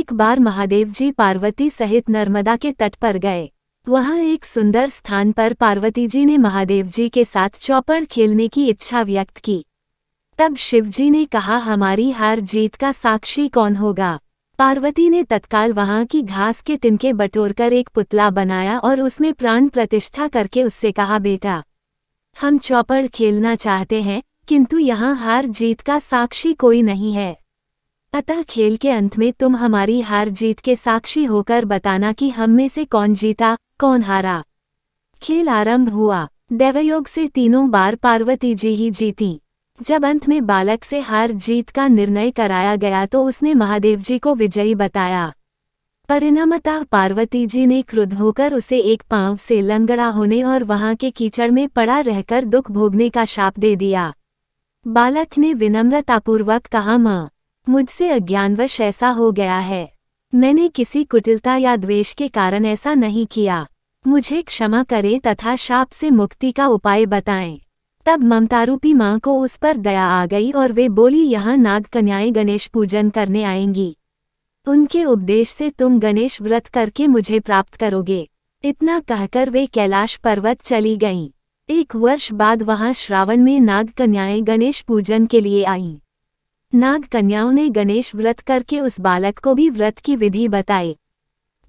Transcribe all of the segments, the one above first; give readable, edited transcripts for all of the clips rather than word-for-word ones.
एक बार महादेव जी पार्वती सहित नर्मदा के तट पर गए। वहां एक सुंदर स्थान पर पार्वती जी ने महादेव जी के साथ चौपड़ खेलने की इच्छा व्यक्त की। तब शिव जी ने कहा, हमारी हार जीत का साक्षी कौन होगा। पार्वती ने तत्काल वहां की घास के तिनके बटोरकर एक पुतला बनाया और उसमें प्राण प्रतिष्ठा करके उससे कहा, बेटा, हम चौपड़ खेलना चाहते हैं, किंतु यहाँ हार जीत का साक्षी कोई नहीं है। अतः खेल के अंत में तुम हमारी हार जीत के साक्षी होकर बताना कि हम में से कौन जीता, कौन हारा। खेल आरंभ हुआ। दैवयोग से 3 बार पार्वती जी ही जीती। जब अंत में बालक से हार जीत का निर्णय कराया गया तो उसने महादेव जी को विजयी बताया। परिणामतः पार्वती जी ने क्रुद्ध होकर उसे एक पांव से लंगड़ा होने और वहां के कीचड़ में पड़ा रहकर दुख भोगने का शाप दे दिया। बालक ने विनम्रतापूर्वक कहा, माँ, मुझसे अज्ञानवश ऐसा हो गया है। मैंने किसी कुटिलता या द्वेष के कारण ऐसा नहीं किया। मुझे क्षमा करें तथा शाप से मुक्ति का उपाय बताएं। तब ममतारूपी माँ को उस पर दया आ गई और वे बोली, यहाँ नाग कन्याएं गणेश पूजन करने आएंगी। उनके उपदेश से तुम गणेश व्रत करके मुझे प्राप्त करोगे। इतना कहकर वे कैलाश पर्वत चली गईं। 1 वर्ष बाद वहां श्रावण में नाग कन्याएं गणेश पूजन के लिए आईं। नाग कन्याओं ने गणेश व्रत करके उस बालक को भी व्रत की विधि बताई।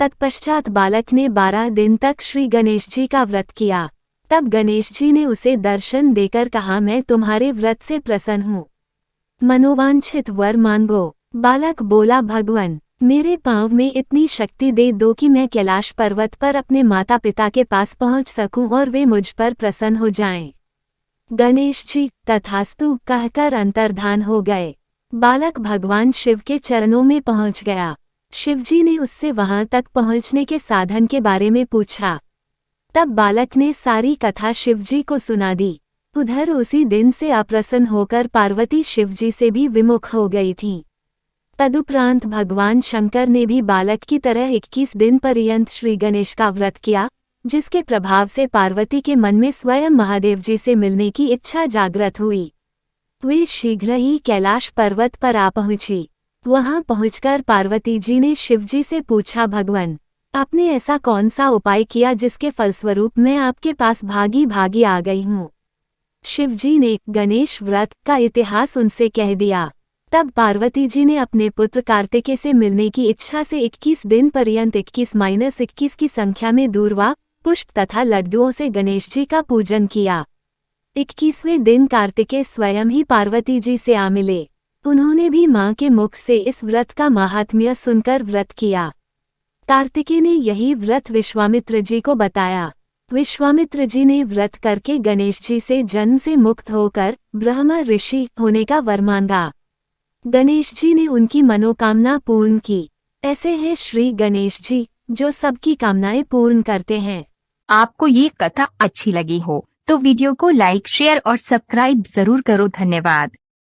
तत्पश्चात बालक ने 12 दिन तक श्री गणेश जी का व्रत किया। तब गणेश जी ने उसे दर्शन देकर कहा, मैं तुम्हारे व्रत से प्रसन्न हूँ। मनोवांछित वर मांगो। बालक बोला, भगवान, मेरे पांव में इतनी शक्ति दे दो कि मैं कैलाश पर्वत पर अपने माता पिता के पास पहुँच सकूं और वे मुझ पर प्रसन्न हो जाएं। गणेश जी तथास्तु कहकर अंतर्धान हो गए। बालक भगवान शिव के चरणों में पहुंच गया। शिवजी ने उससे वहां तक पहुंचने के साधन के बारे में पूछा। तब बालक ने सारी कथा शिवजी को सुना दी। उधर उसी दिन से अप्रसन्न होकर पार्वती शिवजी से भी विमुख हो गई थीं। तदुपरांत भगवान शंकर ने भी बालक की तरह 21 दिन पर्यंत श्री गणेश का व्रत किया, जिसके प्रभाव से पार्वती के मन में स्वयं महादेव जी से मिलने की इच्छा जागृत हुई। वे शीघ्र ही कैलाश पर्वत पर आ पहुंची। वहां पहुंचकर पार्वती जी ने शिवजी से पूछा, भगवान, आपने ऐसा कौन सा उपाय किया जिसके फलस्वरूप मैं आपके पास भागी भागी आ गई हूँ। शिवजी ने गणेश व्रत का इतिहास उनसे कह दिया। तब पार्वती जी ने अपने पुत्र कार्तिकेय से मिलने की इच्छा से 21 दिन पर्यंत 21-21 की संख्या में दूर्वा, पुष्प तथा लड्डुओं से गणेश जी का पूजन किया। 21वें दिन कार्तिकेय स्वयं ही पार्वती जी से आ मिले। उन्होंने भी मां के मुख से इस व्रत का महात्म्य सुनकर व्रत किया। कार्तिकेय ने यही व्रत विश्वामित्र जी को बताया। विश्वामित्र जी ने व्रत करके गणेश जी से जन्म से मुक्त होकर ब्रह्मा ऋषि होने का वर मांगा। गणेश जी ने उनकी मनोकामना पूर्ण की। ऐसे हैं श्री गणेश जी, जो सबकी कामनाएं पूर्ण करते हैं। आपको ये कथा अच्छी लगी हो तो वीडियो को लाइक, शेयर और सब्सक्राइब जरूर करो। धन्यवाद।